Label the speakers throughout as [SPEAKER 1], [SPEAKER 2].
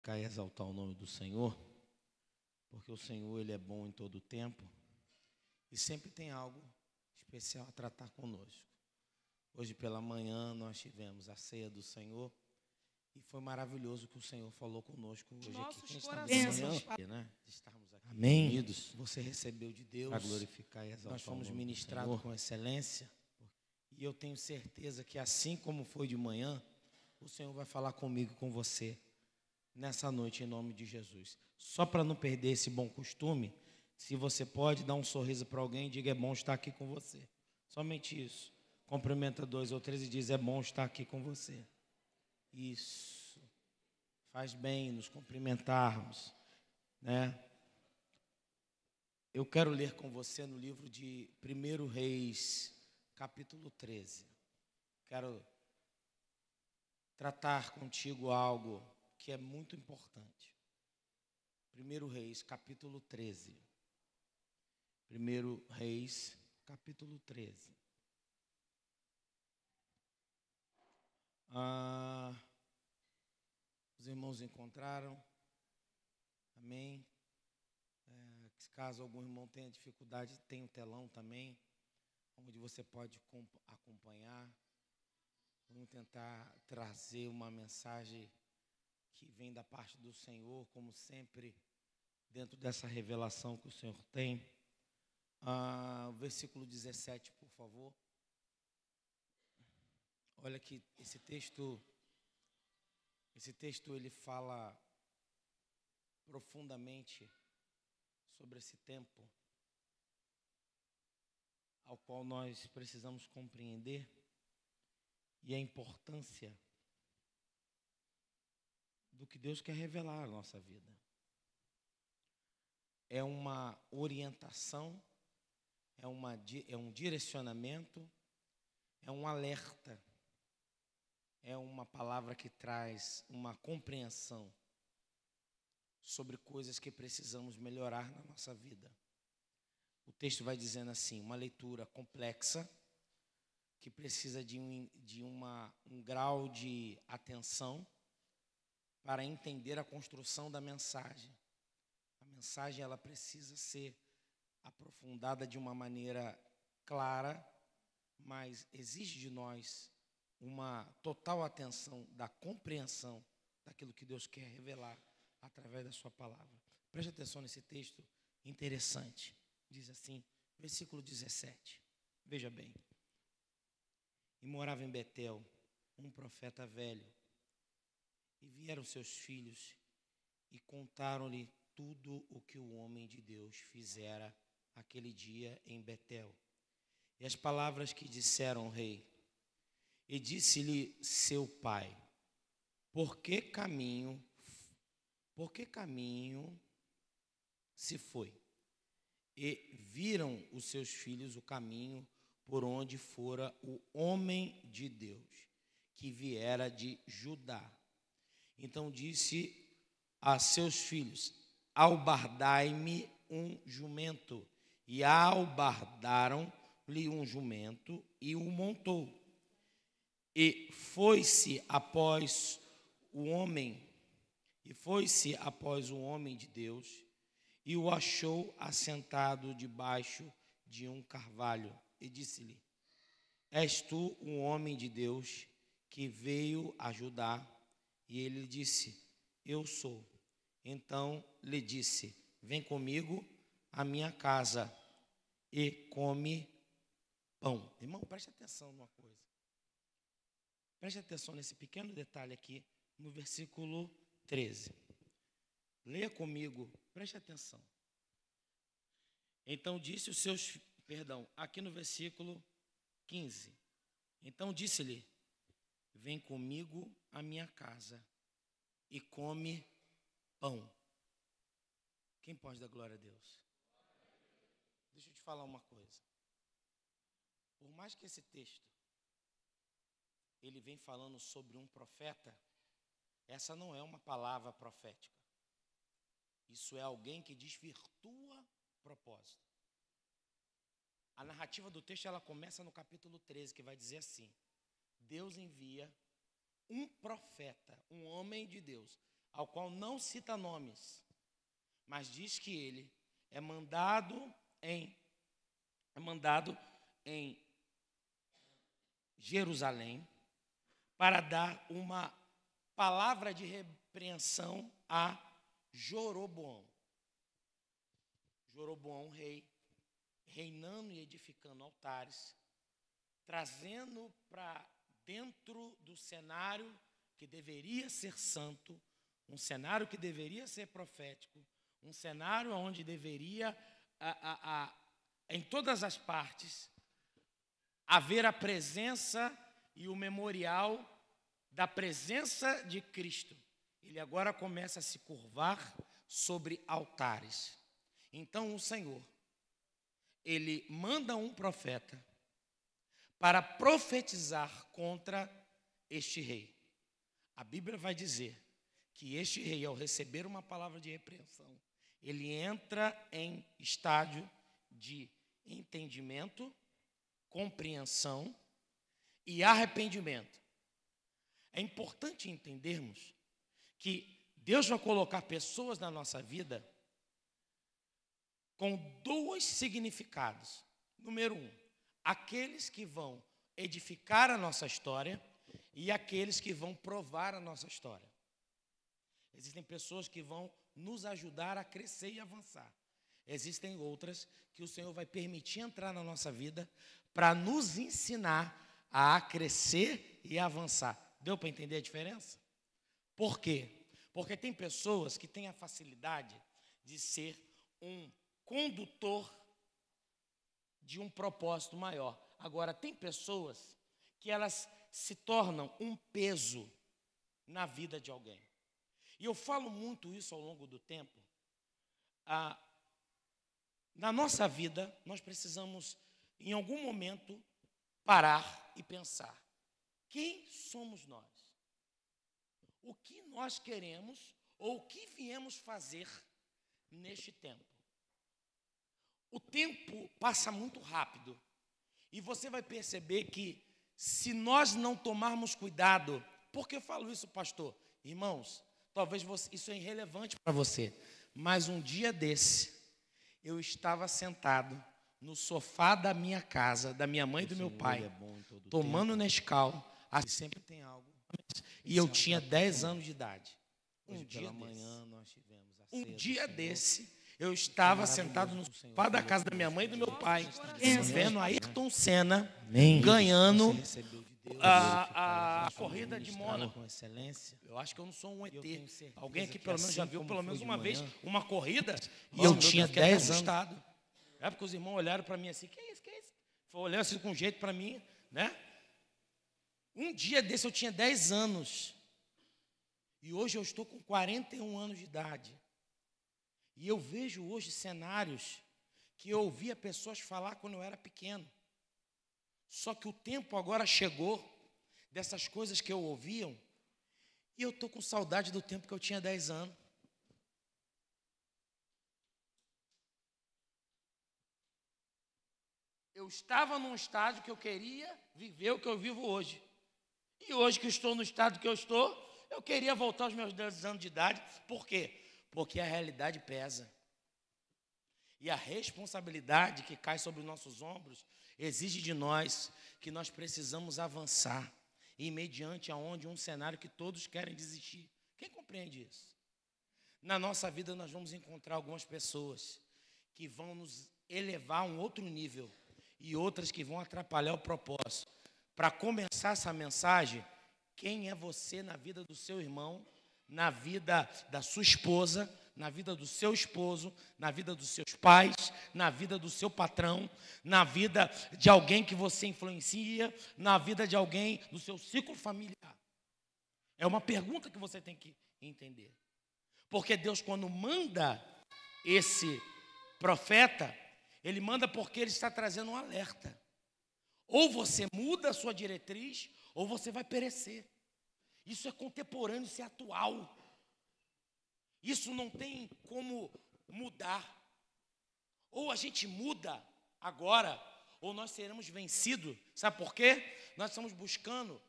[SPEAKER 1] Cai exaltar o nome do Senhor, porque o Senhor, Ele é bom em todo o tempo e sempre tem algo especial a tratar conosco. Hoje pela manhã nós tivemos a ceia do Senhor e foi maravilhoso que o Senhor falou conosco hoje aqui. Quem está de manhã, de estarmos aqui unidos, você recebeu de Deus, para glorificar e exaltar. Nós fomos ministrados com excelência e eu tenho certeza que assim como foi de manhã, o Senhor vai falar comigo e com você nessa noite, em nome de Jesus. Só para não perder esse bom costume, se você pode, dar um sorriso para alguém e diga: é bom estar aqui com você. Somente isso. Cumprimenta 2 ou 3 e diz: é bom estar aqui com você. Isso. Faz bem nos cumprimentarmos, né? Eu quero ler com você no livro de 1 Reis, capítulo 13. Quero tratar contigo algo que é muito importante. 1 Reis, capítulo 13. 1 Reis, capítulo 13. Os irmãos encontraram? Amém? Caso algum irmão tenha dificuldade, tem o telão também, onde você pode acompanhar. Vamos tentar trazer uma mensagem que vem da parte do Senhor, como sempre, dentro dessa revelação que o Senhor tem. O versículo 17, por favor. Olha que esse texto ele fala profundamente sobre esse tempo ao qual nós precisamos compreender e a importância do que Deus quer revelar à nossa vida. É uma orientação, é um direcionamento, é um alerta, é uma palavra que traz uma compreensão sobre coisas que precisamos melhorar na nossa vida. O texto vai dizendo assim, uma leitura complexa, que precisa de um grau de atenção para entender a construção da mensagem. A mensagem ela precisa ser aprofundada de uma maneira clara, mas exige de nós uma total atenção da compreensão daquilo que Deus quer revelar através da sua palavra. Preste atenção nesse texto interessante. Diz assim, versículo 17. Veja bem. E morava em Betel um profeta velho, e vieram seus filhos e contaram-lhe tudo o que o homem de Deus fizera aquele dia em Betel. E as palavras que disseram ao rei. E disse-lhe seu pai: Por que caminho se foi? E viram os seus filhos o caminho por onde fora o homem de Deus, que viera de Judá. Então disse a seus filhos: albardai-me um jumento. E albardaram-lhe um jumento e o montou. E foi-se após o homem de Deus, e o achou assentado debaixo de um carvalho, e disse-lhe: És tu um homem de Deus que veio ajudar? E ele lhe disse: Eu sou. Então lhe disse: Vem comigo à minha casa e come pão. Irmão, preste atenção numa coisa. Preste atenção nesse pequeno detalhe aqui, no versículo 13. Leia comigo, preste atenção. Então disse os seus... aqui no versículo 15. Então disse-lhe: Vem comigo à minha casa e come pão. Quem pode dar glória a Deus? Deixa eu te falar uma coisa. Por mais que esse texto ele vem falando sobre um profeta, essa não é uma palavra profética. Isso é alguém que desvirtua propósito. A narrativa do texto ela começa no capítulo 13, que vai dizer assim: Deus envia um profeta, um homem de Deus, ao qual não cita nomes, mas diz que ele é mandado em Jerusalém para dar uma palavra de repreensão a Joroboão. Joroboão, rei, reinando e edificando altares, trazendo para dentro do cenário que deveria ser santo, um cenário que deveria ser profético, um cenário onde deveria, em todas as partes, haver a presença e o memorial da presença de Cristo. Ele agora começa a se curvar sobre altares. Então o Senhor, ele manda um profeta para profetizar contra este rei. A Bíblia vai dizer que este rei, ao receber uma palavra de repreensão, ele entra em estágio de entendimento, compreensão e arrependimento. É importante entendermos que Deus vai colocar pessoas na nossa vida com dois significados. Número um, aqueles que vão edificar a nossa história e aqueles que vão provar a nossa história. Existem pessoas que vão nos ajudar a crescer e avançar. Existem outras que o Senhor vai permitir entrar na nossa vida para nos ensinar a crescer e avançar. Deu para entender a diferença? Por quê? Porque tem pessoas que têm a facilidade de ser um condutor de um propósito maior. Agora, tem pessoas que elas se tornam um peso na vida de alguém. E eu falo muito isso ao longo do tempo. Na nossa vida, nós precisamos, em algum momento, parar e pensar. Quem somos nós? O que nós queremos ou o que viemos fazer neste tempo? O tempo passa muito rápido e você vai perceber que se nós não tomarmos cuidado, por que eu falo isso, pastor? Irmãos, talvez isso é irrelevante para você, mas um dia desse, eu estava sentado no sofá da minha casa, da minha mãe e do meu pai, tomando Nescau, sempre tem algo, e eu tinha 10 anos de idade. Um dia desse, eu estava sentado no sofá da casa da minha mãe e do meu pai, vendo Ayrton Senna ganhando a corrida de Mônaco. Eu acho que eu não sou um ET. Alguém aqui pelo menos já viu pelo menos uma vez uma corrida? E eu tinha 10 anos. É porque os irmãos olharam para mim assim, que é isso, que é isso? Foi olhando assim com jeito para mim, né? Um dia desse eu tinha 10 anos. E hoje eu estou com 41 anos de idade. E eu vejo hoje cenários que eu ouvia pessoas falar quando eu era pequeno. Só que o tempo agora chegou dessas coisas que eu ouviam e eu estou com saudade do tempo que eu tinha 10 anos. Eu estava num estágio que eu queria viver o que eu vivo hoje. E hoje que estou no estado que eu estou, eu queria voltar aos meus 10 anos de idade. Por quê? Porque a realidade pesa. E a responsabilidade que cai sobre os nossos ombros exige de nós que nós precisamos avançar. E mediante aonde um cenário que todos querem desistir. Quem compreende isso? Na nossa vida nós vamos encontrar algumas pessoas que vão nos elevar a um outro nível e outras que vão atrapalhar o propósito. Para começar essa mensagem, quem é você na vida do seu irmão, na vida da sua esposa, na vida do seu esposo, na vida dos seus pais, na vida do seu patrão, na vida de alguém que você influencia, na vida de alguém do seu ciclo familiar. É uma pergunta que você tem que entender. Porque Deus, quando manda esse profeta, ele manda porque ele está trazendo um alerta. Ou você muda a sua diretriz, ou você vai perecer. Isso é contemporâneo, isso é atual. Isso não tem como mudar. Ou a gente muda agora, ou nós seremos vencidos. Sabe por quê? Nós estamos buscando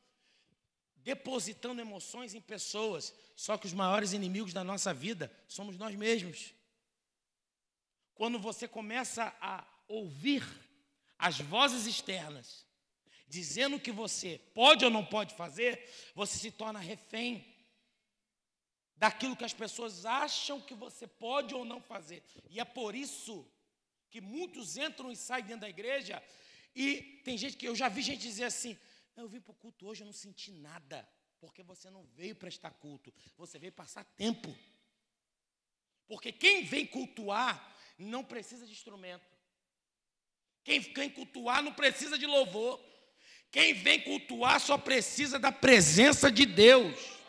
[SPEAKER 1] depositando emoções em pessoas, só que os maiores inimigos da nossa vida somos nós mesmos. Quando você começa a ouvir as vozes externas, dizendo que você pode ou não pode fazer, você se torna refém daquilo que as pessoas acham que você pode ou não fazer. E é por isso que muitos entram e saem dentro da igreja, e tem gente que eu já vi gente dizer assim: eu vim para o culto hoje, eu não senti nada, porque você não veio prestar culto, você veio passar tempo. Porque quem vem cultuar não precisa de instrumento. Quem vem cultuar não precisa de louvor. Quem vem cultuar só precisa da presença de Deus.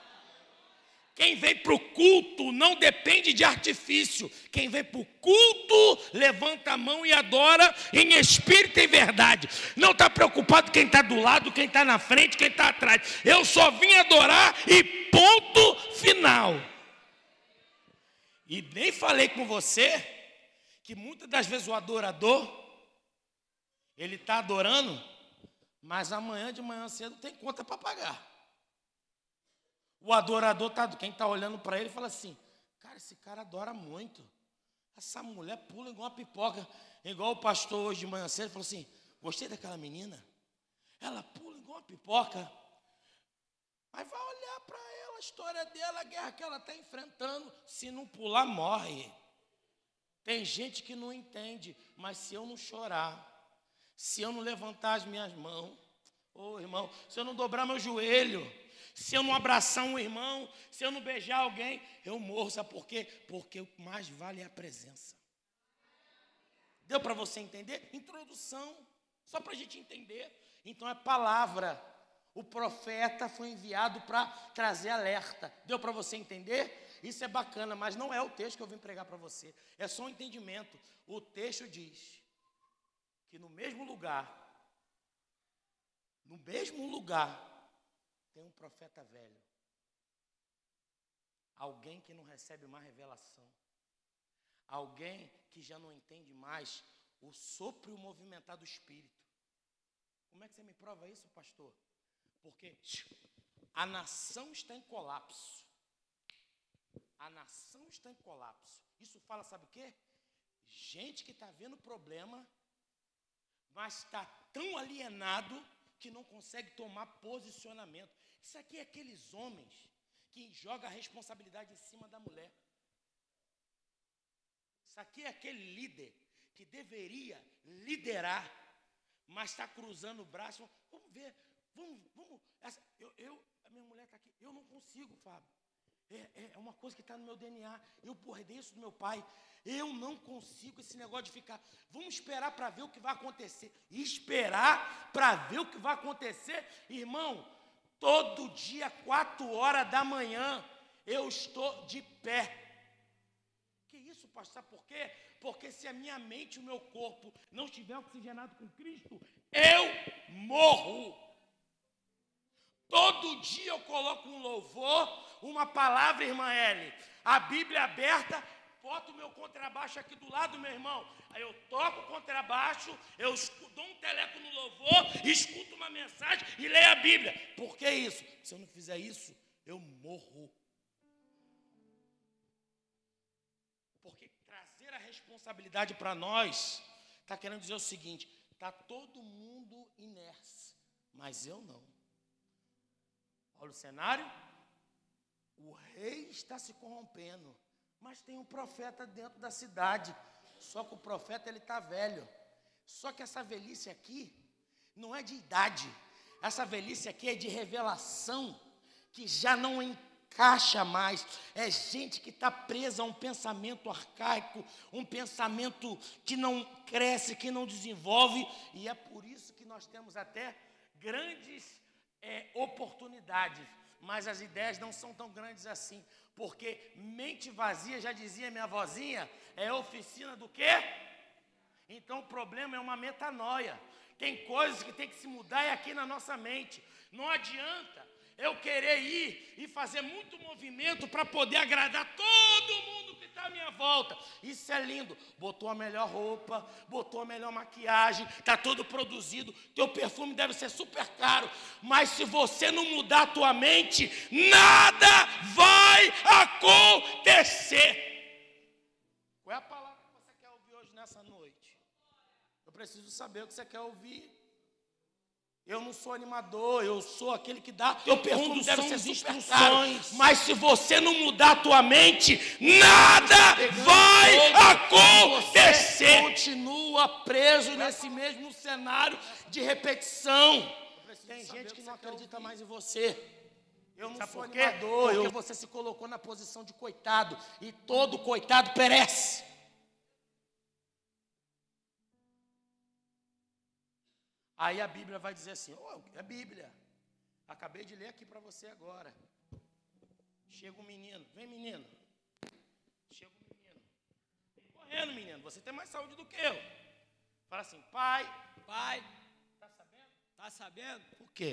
[SPEAKER 1] Quem vem para o culto não depende de artifício. Quem vem para o culto levanta a mão e adora em espírito e verdade. Não está preocupado quem está do lado, quem está na frente, quem está atrás. Eu só vim adorar e ponto final. E nem falei com você que muitas das vezes o adorador, ele está adorando, mas amanhã de manhã cedo tem conta para pagar. O adorador, quem está olhando para ele, fala assim: cara, esse cara adora muito. Essa mulher pula igual uma pipoca. Igual o pastor hoje de manhã cedo falou assim: gostei daquela menina. Ela pula igual uma pipoca. Mas vai olhar para ela, a história dela, a guerra que ela está enfrentando. Se não pular, morre. Tem gente que não entende, mas se eu não chorar, se eu não levantar as minhas mãos, irmão, se eu não dobrar meu joelho, se eu não abraçar um irmão, se eu não beijar alguém, eu morro. Sabe por quê? Porque o que mais vale é a presença. Deu para você entender? Introdução, só para a gente entender. Então é palavra. O profeta foi enviado para trazer alerta. Deu para você entender? Isso é bacana, mas não é o texto que eu vim pregar para você. É só um entendimento. O texto diz que no mesmo lugar, tem um profeta velho. Alguém que não recebe mais revelação. Alguém que já não entende mais o sopro e o movimentar do Espírito. Como é que você me prova isso, pastor? Porque a nação está em colapso. A nação está em colapso. Isso fala, sabe o quê? Gente que está vendo problema, mas está tão alienado que não consegue tomar posicionamento. Isso aqui é aqueles homens que jogam a responsabilidade em cima da mulher. Isso aqui é aquele líder que deveria liderar, mas está cruzando o braço. Vamos ver, vamos. A minha mulher está aqui. Eu não consigo, Fábio. É uma coisa que está no meu DNA. Eu herdei isso do meu pai. Eu não consigo esse negócio de ficar. Vamos esperar para ver o que vai acontecer. Esperar para ver o que vai acontecer, irmão. Todo dia, 4 horas da manhã, eu estou de pé. Que isso, pastor? Sabe por quê? Porque se a minha mente e o meu corpo não estiver oxigenado com Cristo, eu morro. Todo dia eu coloco um louvor, uma palavra, irmã Eli, a Bíblia aberta, boto o meu contrabaixo aqui do lado, meu irmão. Aí eu toco o contrabaixo, eu dou um teleco no louvor, escuto uma mensagem e leio a Bíblia. Por que isso? Se eu não fizer isso, eu morro. Porque trazer a responsabilidade para nós está querendo dizer o seguinte: está todo mundo inerte, mas eu não. Olha o cenário. O rei está se corrompendo, mas tem um profeta dentro da cidade. Só que o profeta, ele está velho. Só que essa velhice aqui não é de idade. Essa velhice aqui é de revelação, que já não encaixa mais. É gente que está presa a um pensamento arcaico, um pensamento que não cresce, que não desenvolve. E é por isso que nós temos até grandes oportunidades, mas as ideias não são tão grandes assim, porque mente vazia, já dizia minha vozinha, é oficina do quê? Então o problema é uma metanoia. Tem coisas que tem que se mudar aqui na nossa mente. Não adianta eu querer ir e fazer muito movimento para poder agradar todo mundo que está à minha volta. Isso é lindo. Botou a melhor roupa, botou a melhor maquiagem, está tudo produzido. Teu perfume deve ser super caro. Mas se você não mudar a tua mente, nada vai acontecer. Qual é a palavra que você quer ouvir hoje nessa noite? Eu preciso saber o que você quer ouvir. Eu não sou animador, eu sou aquele que dá. Teu perfume deve ser super caro, mas se você não mudar a tua mente, nada vai acontecer. Você continua preso nesse mesmo cenário de repetição. Tem gente que não acredita mais em você. Eu não sou animador, porque você se colocou na posição de coitado, e todo coitado perece. Aí a Bíblia vai dizer assim, é Bíblia. Acabei de ler aqui para você agora. Chega um menino, vem menino. Chega um menino. Vem correndo, menino, você tem mais saúde do que eu. Fala assim, pai, tá sabendo?
[SPEAKER 2] Tá sabendo?
[SPEAKER 1] O quê?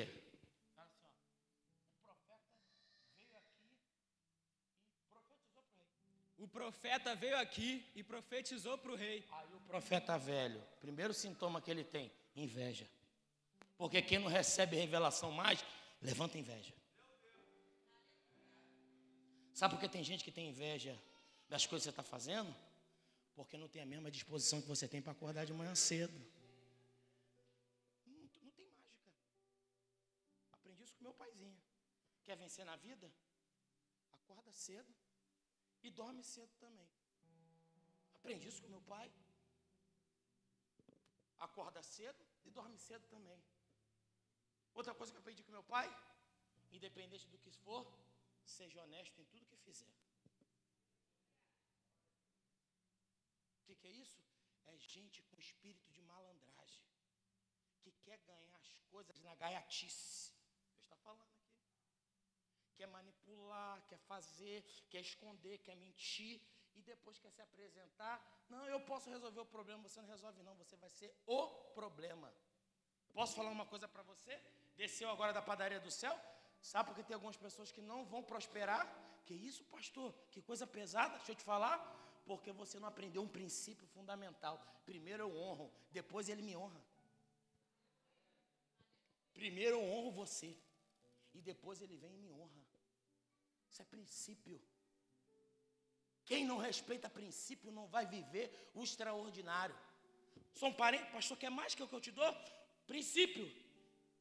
[SPEAKER 1] Fala assim,
[SPEAKER 2] o profeta veio aqui e profetizou para o rei.
[SPEAKER 1] Aí o profeta velho, primeiro sintoma que ele tem, inveja. Porque quem não recebe revelação mais, levanta inveja. Sabe por que tem gente que tem inveja das coisas que você está fazendo? Porque não tem a mesma disposição que você tem para acordar de manhã cedo. Não tem mágica. Aprendi isso com meu paizinho. Quer vencer na vida? Acorda cedo e dorme cedo também. Aprendi isso com meu pai. Acorda cedo e dorme cedo também. Outra coisa que eu aprendi com meu pai, independente do que for, seja honesto em tudo que fizer. O que é isso? É gente com espírito de malandragem, que quer ganhar as coisas na gaiatice. Deus está falando aqui. Quer manipular, quer fazer, quer esconder, quer mentir, e depois quer se apresentar. Não, eu posso resolver o problema, você não resolve não, você vai ser o problema. Posso falar uma coisa para você? Desceu agora da padaria do céu? Sabe porque tem algumas pessoas que não vão prosperar? Que isso, pastor? Que coisa pesada, deixa eu te falar. Porque você não aprendeu um princípio fundamental. Primeiro eu honro, depois ele me honra. Primeiro eu honro você, e depois ele vem e me honra. Isso é princípio. Quem não respeita princípio não vai viver o extraordinário. Sou um parente, pastor, quer mais que o que eu te dou? Princípio.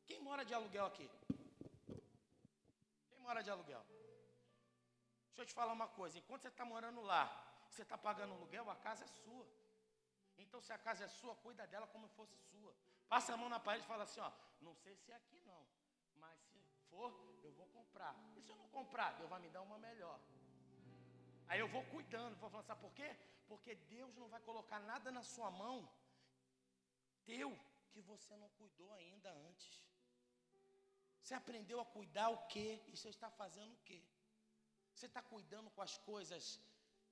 [SPEAKER 1] Quem mora de aluguel aqui? Quem mora de aluguel? Deixa eu te falar uma coisa. Enquanto você está morando lá, você está pagando aluguel, a casa é sua. Então, se a casa é sua, cuida dela como se fosse sua. Passa a mão na parede e fala assim, não sei se é aqui não, mas se for, eu vou comprar. E se eu não comprar, Deus vai me dar uma melhor. Aí eu vou cuidando, vou falar, sabe por quê? Porque Deus não vai colocar nada na sua mão teu que você não cuidou ainda antes. Você aprendeu a cuidar o quê? E você está fazendo o quê? Você está cuidando com as coisas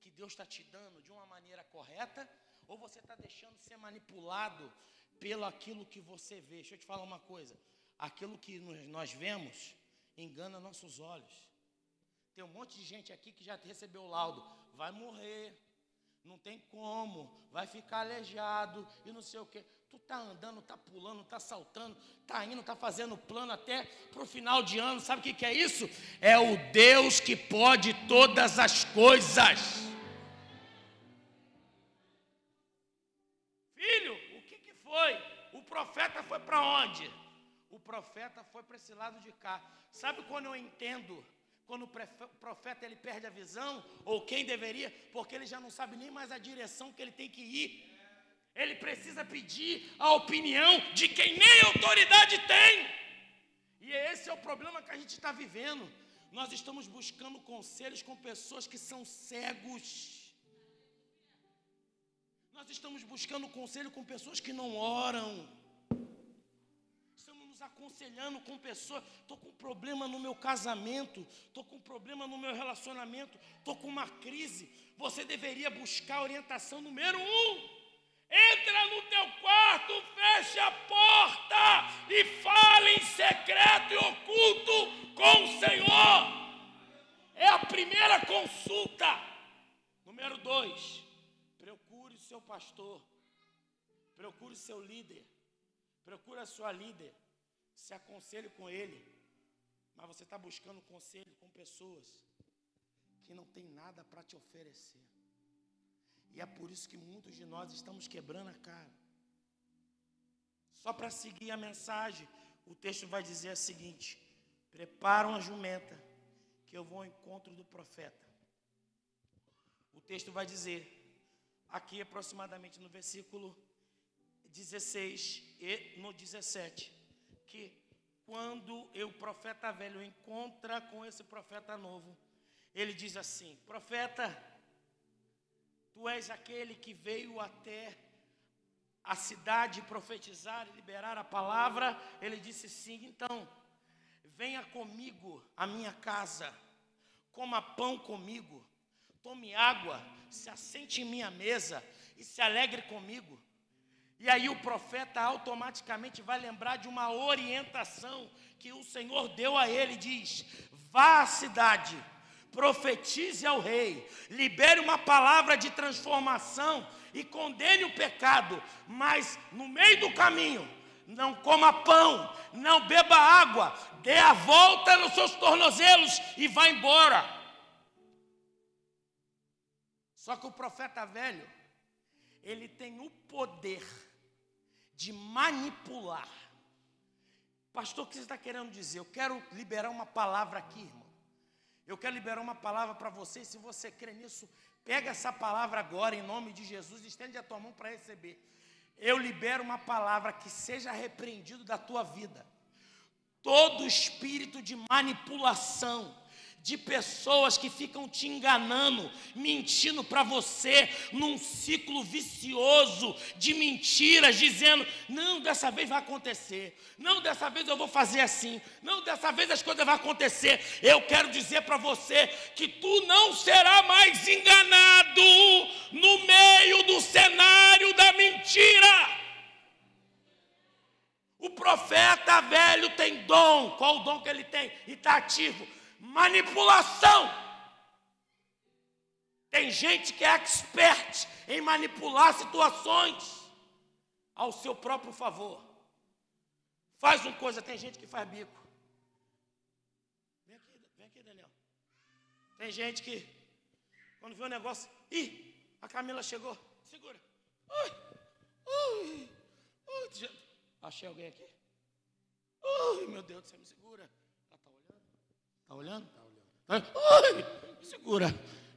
[SPEAKER 1] que Deus está te dando de uma maneira correta? Ou você está deixando ser manipulado pelo aquilo que você vê? Deixa eu te falar uma coisa. Aquilo que nós vemos engana nossos olhos. Tem um monte de gente aqui que já recebeu o laudo. Vai morrer, não tem como, vai ficar aleijado e não sei o quê. Tu está andando, está pulando, está saltando, está indo, está fazendo plano até para o final de ano. Sabe o que é isso? É o Deus que pode todas as coisas. Filho, o que foi? O profeta foi para onde? O profeta foi para esse lado de cá. Sabe quando eu entendo? Quando o profeta ele perde a visão, ou quem deveria, porque ele já não sabe nem mais a direção que ele tem que ir. Ele precisa pedir a opinião de quem nem autoridade tem. E esse é o problema que a gente está vivendo. Nós estamos buscando conselhos com pessoas que são cegos. Nós estamos buscando conselho com pessoas que não oram. Estamos nos aconselhando com pessoas. Estou com problema no meu casamento. Estou com problema no meu relacionamento. Estou com uma crise. Você deveria buscar orientação número 1. Entra no teu quarto, fecha a porta e fala em secreto e oculto com o Senhor. É a primeira consulta. Número 2. 2, procure o seu pastor, procure o seu líder, procure a sua líder, se aconselhe com ele. Mas você está buscando conselho com pessoas que não tem nada para te oferecer. E é por isso que muitos de nós estamos quebrando a cara. Só para seguir a mensagem, o texto vai dizer o seguinte: prepara uma jumenta, que eu vou ao encontro do profeta. O texto vai dizer, aqui aproximadamente no versículo 16 e no 17, que quando o profeta velho encontra com esse profeta novo, ele diz assim: profeta, tu és aquele que veio até a cidade profetizar e liberar a palavra? Ele disse sim. Então, venha comigo à minha casa, coma pão comigo, tome água, se assente em minha mesa e se alegre comigo. E aí o profeta automaticamente vai lembrar de uma orientação que o Senhor deu a ele. Diz: vá à cidade, profetize ao rei, libere uma palavra de transformação e condene o pecado, mas no meio do caminho, não coma pão, não beba água, dê a volta nos seus tornozelos e vá embora. Só que o profeta velho, ele tem o poder de manipular. Pastor, o que você está querendo dizer? Eu quero liberar uma palavra aqui, irmão. Eu quero liberar uma palavra para você. Se você crê nisso, pega essa palavra agora, em nome de Jesus, estende a tua mão para receber. Eu libero uma palavra que seja repreendido da tua vida todo espírito de manipulação, de pessoas que ficam te enganando, mentindo para você, num ciclo vicioso de mentiras, dizendo: não, dessa vez vai acontecer, não, dessa vez eu vou fazer assim, não, dessa vez as coisas vão acontecer. Eu quero dizer para você que tu não será mais enganado no meio do cenário da mentira. O profeta velho tem dom. Qual o dom que ele tem? E está ativo: manipulação. Tem gente que é expert em manipular situações ao seu próprio favor. Faz uma coisa, tem gente que faz bico. Vem aqui, Daniel. Tem gente que, quando vê o negócio, a Camila chegou, segura. Achei alguém aqui. Meu Deus do céu, me segura. Ela está olhando? Está olhando? Está olhando. Segura.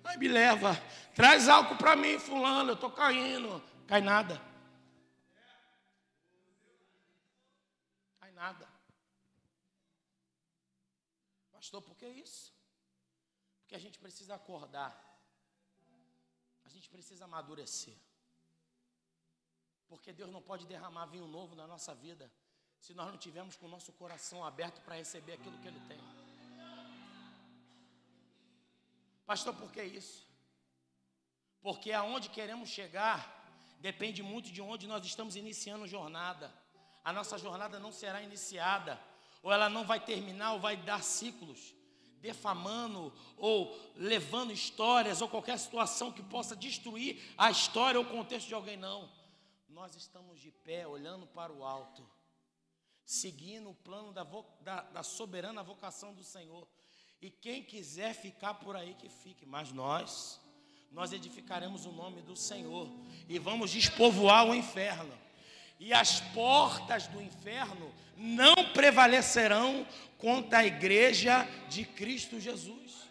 [SPEAKER 1] Ai, me leva. Traz álcool para mim, fulano. Eu estou caindo. Cai nada. Cai nada. Pastor, por que isso? Porque a gente precisa acordar. A gente precisa amadurecer. Porque Deus não pode derramar vinho novo na nossa vida se nós não tivermos com o nosso coração aberto para receber aquilo que Ele tem. Pastor, por que isso? Porque aonde queremos chegar depende muito de onde nós estamos iniciando a jornada. A nossa jornada não será iniciada, ou ela não vai terminar, ou vai dar ciclos, defamando ou levando histórias ou qualquer situação que possa destruir a história ou o contexto de alguém, não. Nós estamos de pé, olhando para o alto, seguindo o plano da soberana vocação do Senhor. E quem quiser ficar por aí, que fique. Mas nós edificaremos o nome do Senhor e vamos despovoar o inferno. E as portas do inferno não prevalecerão contra a igreja de Cristo Jesus.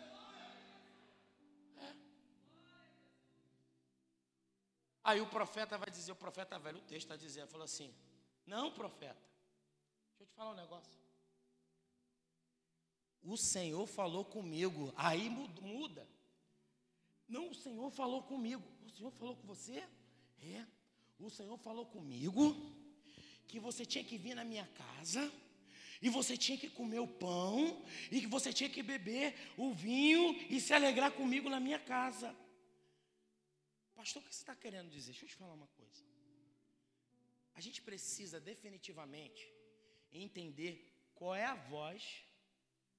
[SPEAKER 1] Aí o profeta vai dizer, o profeta velho, o texto está dizendo, falou assim: não, profeta, deixa eu te falar um negócio. O Senhor falou comigo. Aí muda. Não, o Senhor falou comigo. O Senhor falou com você? É. O Senhor falou comigo que você tinha que vir na minha casa e você tinha que comer o pão e que você tinha que beber o vinho e se alegrar comigo na minha casa. Pastor, o que você está querendo dizer? Deixa eu te falar uma coisa. A gente precisa definitivamente entender qual é a voz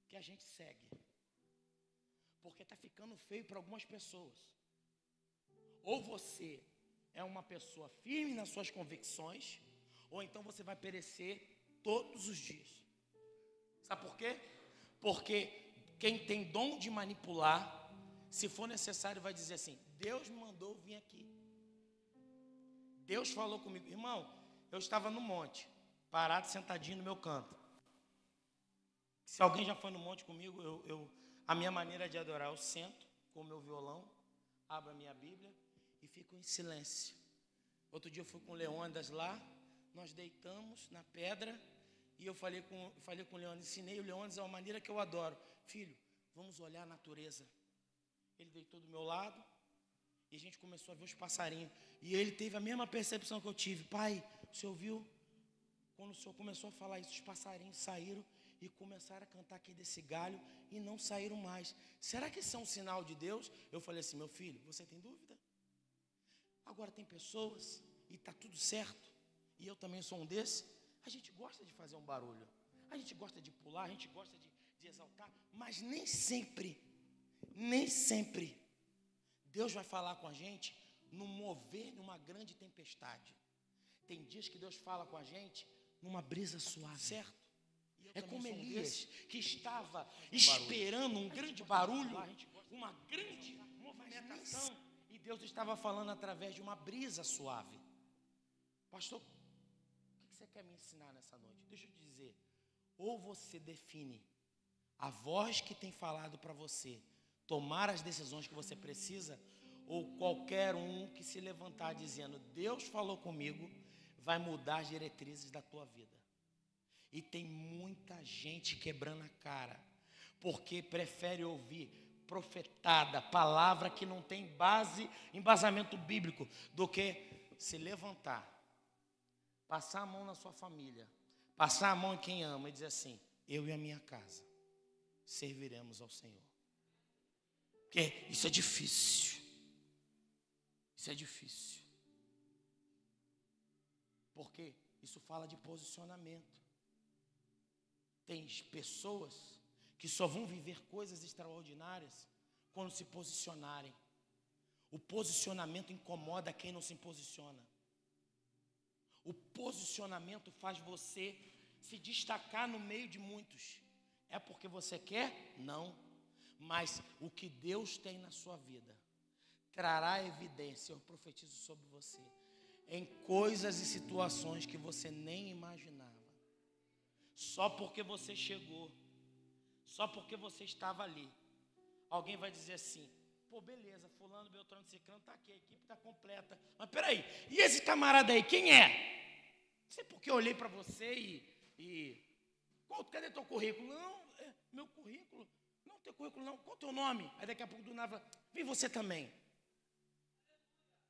[SPEAKER 1] que a gente segue. Porque está ficando feio para algumas pessoas. Ou você é uma pessoa firme nas suas convicções, ou então você vai perecer todos os dias. Sabe por quê? Porque quem tem dom de manipular, se for necessário, vai dizer assim: Deus me mandou vir aqui. Deus falou comigo. Irmão, eu estava no monte, parado, sentadinho no meu canto. Se alguém já foi no monte comigo, a minha maneira de adorar, eu sento com o meu violão, abro a minha Bíblia e fico em silêncio. Outro dia eu fui com o Leônidas lá, nós deitamos na pedra e eu falei com o Leônidas, ensinei o Leônidas a uma maneira que eu adoro. Filho, vamos olhar a natureza. Ele deitou do meu lado e a gente começou a ver os passarinhos. E ele teve a mesma percepção que eu tive. Pai, o senhor viu? Quando o senhor começou a falar isso, os passarinhos saíram e começaram a cantar aqui desse galho e não saíram mais. Será que isso é um sinal de Deus? Eu falei assim: meu filho, você tem dúvida? Agora tem pessoas, e está tudo certo, e eu também sou um desses, a gente gosta de fazer um barulho, a gente gosta de pular, a gente gosta de exaltar, mas nem sempre Deus vai falar com a gente no mover numa grande tempestade. Tem dias que Deus fala com a gente numa brisa suave, certo? É como Elias, que estava esperando um grande barulho, uma grande movimentação, e Deus estava falando através de uma brisa suave. Pastor, o que você quer me ensinar nessa noite? Deixa eu te dizer, ou você define a voz que tem falado para você tomar as decisões que você precisa, ou qualquer um que se levantar dizendo: Deus falou comigo, vai mudar as diretrizes da tua vida. E tem muita gente quebrando a cara, porque prefere ouvir profetada, palavra que não tem embasamento bíblico, do que se levantar, passar a mão na sua família, passar a mão em quem ama e dizer assim: eu e a minha casa serviremos ao Senhor. Porque isso é difícil. Isso é difícil. Porque isso fala de posicionamento. Tem pessoas que só vão viver coisas extraordinárias quando se posicionarem. O posicionamento incomoda quem não se posiciona. O posicionamento faz você se destacar no meio de muitos. É porque você quer? Não. Mas o que Deus tem na sua vida trará evidência, eu profetizo sobre você, em coisas e situações que você nem imaginava. Só porque você chegou, só porque você estava ali, alguém vai dizer assim: pô, beleza, fulano, beltrano, ciclano está aqui, a equipe está completa. Mas peraí, e esse camarada aí, quem é? Não sei porque eu olhei para você cadê teu currículo? Não, meu currículo, não tem currículo não, qual é o teu nome? Aí daqui a pouco do nada, vem você também.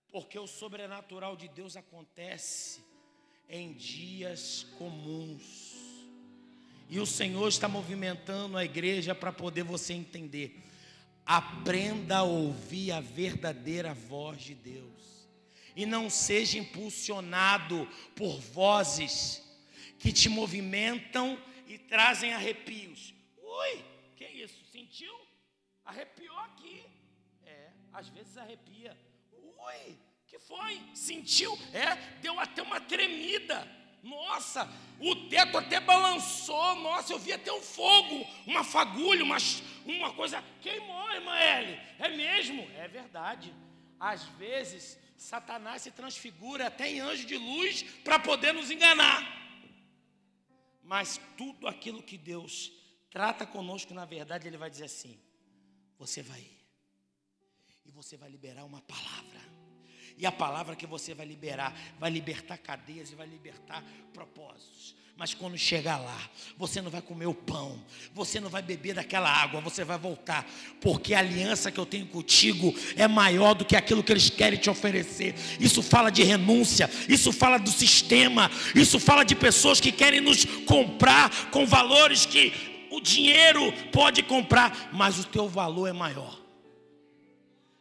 [SPEAKER 1] Porque o sobrenatural de Deus acontece em dias comuns. E o Senhor está movimentando a igreja para poder você entender. Aprenda a ouvir a verdadeira voz de Deus. E não seja impulsionado por vozes que te movimentam e trazem arrepios. Ui, que isso? Sentiu? Arrepiou aqui. Às vezes arrepia. Ui, que foi? Sentiu? Deu até uma tremida. Nossa, o teto até balançou. Nossa, eu vi até um fogo, uma fagulha, uma coisa. Queimou, irmã Eli. É mesmo? É verdade. Às vezes, Satanás se transfigura até em anjo de luz para poder nos enganar. Mas tudo aquilo que Deus trata conosco, na verdade, Ele vai dizer assim: você vai ir e você vai liberar uma palavra. E a palavra que você vai liberar vai libertar cadeias e vai libertar propósitos. Mas quando chegar lá, você não vai comer o pão, você não vai beber daquela água, você vai voltar. Porque a aliança que eu tenho contigo é maior do que aquilo que eles querem te oferecer. Isso fala de renúncia, isso fala do sistema, isso fala de pessoas que querem nos comprar com valores que o dinheiro pode comprar, mas o teu valor é maior.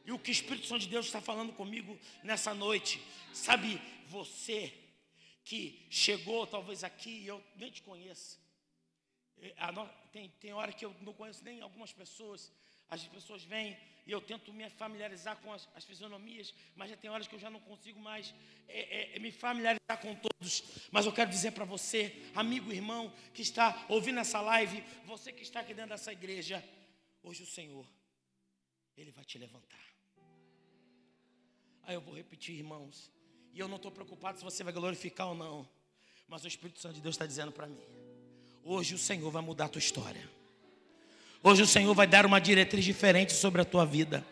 [SPEAKER 1] E o que o Espírito Santo de Deus está falando comigo nessa noite, sabe, você que chegou talvez aqui e eu nem te conheço, tem hora que eu não conheço nem algumas pessoas, As pessoas vêm e eu tento me familiarizar com as fisionomias, mas já tem horas que eu já não consigo mais me familiarizar com todos. Mas eu quero dizer para você, amigo, irmão, que está ouvindo essa live, você que está aqui dentro dessa igreja, hoje o Senhor, Ele vai te levantar. Aí eu vou repetir, irmãos, e eu não estou preocupado se você vai glorificar ou não, mas o Espírito Santo de Deus está dizendo para mim, hoje o Senhor vai mudar a tua história. Hoje o Senhor vai dar uma diretriz diferente sobre a tua vida.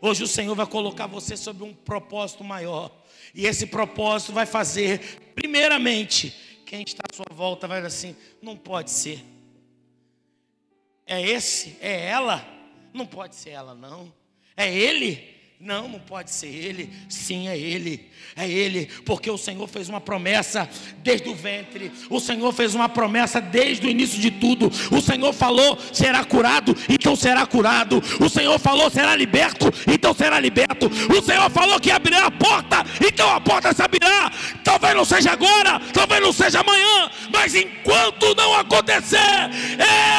[SPEAKER 1] Hoje o Senhor vai colocar você sobre um propósito maior. E esse propósito vai fazer, primeiramente, quem está à sua volta vai dizer assim, não pode ser. É esse? É ela? Não pode ser ela, não. É ele? Não, não pode ser ele. Sim, é ele. É ele, porque o Senhor fez uma promessa desde o ventre. O Senhor fez uma promessa desde o início de tudo. O Senhor falou, será curado, então será curado. O Senhor falou, será liberto, então será liberto. O Senhor falou que abrirá a porta, então a porta se abrirá. Talvez não seja agora, talvez não seja amanhã, mas enquanto não acontecer,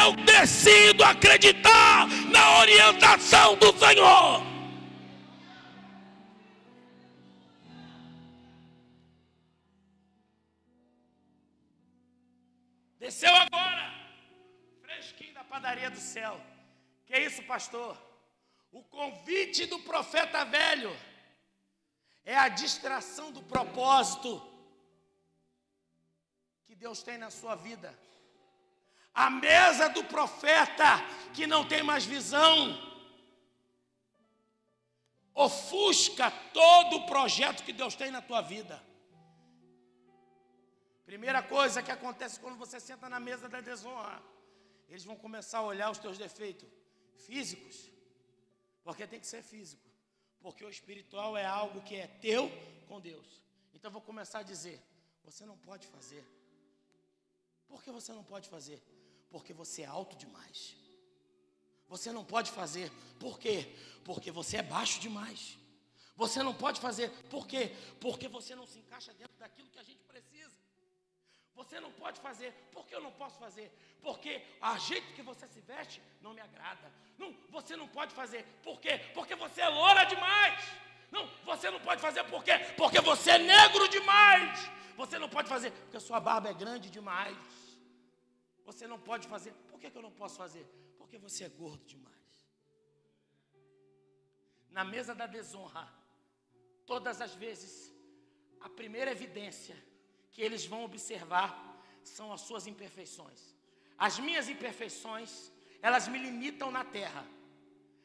[SPEAKER 1] eu decido acreditar na orientação do Senhor. Desceu agora, fresquinho da padaria do céu. Que é isso, pastor? O convite do profeta velho é a distração do propósito que Deus tem na sua vida. A mesa do profeta que não tem mais visão ofusca todo o projeto que Deus tem na tua vida. Primeira coisa que acontece quando você senta na mesa da desonra, eles vão começar a olhar os teus defeitos físicos, porque tem que ser físico, porque o espiritual é algo que é teu com Deus. Então eu vou começar a dizer, você não pode fazer. Por que você não pode fazer? Porque você é alto demais. Você não pode fazer, por quê? Porque você é baixo demais. Você não pode fazer, por quê? Porque você não se encaixa dentro daquilo que a gente precisa. Você não pode fazer, por que eu não posso fazer? Porque o jeito que você se veste não me agrada. Não, você não pode fazer, por quê? Porque você é loura demais. Não, você não pode fazer, por quê? Porque você é negro demais. Você não pode fazer, porque sua barba é grande demais. Você não pode fazer, por que eu não posso fazer? Porque você é gordo demais. Na mesa da desonra, todas as vezes, a primeira evidência que eles vão observar são as suas imperfeições. As minhas imperfeições, elas me limitam na terra,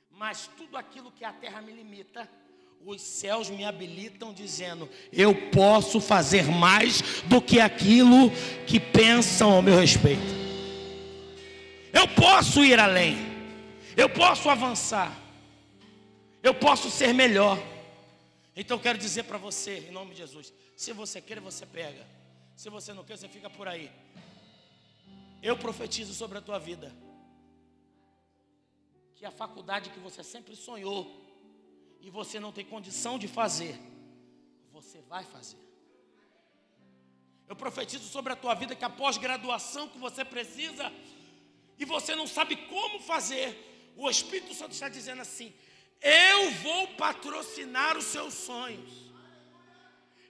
[SPEAKER 1] mas tudo aquilo que a terra me limita, os céus me habilitam dizendo, eu posso fazer mais do que aquilo que pensam ao meu respeito. Eu posso ir além, eu posso avançar, eu posso ser melhor. Então eu quero dizer para você, em nome de Jesus, se você quer, você pega. Se você não quer, você fica por aí. Eu profetizo sobre a tua vida que a faculdade que você sempre sonhou e você não tem condição de fazer, você vai fazer. Eu profetizo sobre a tua vida que a pós-graduação que você precisa e você não sabe como fazer, o Espírito Santo está dizendo assim, eu vou patrocinar os seus sonhos.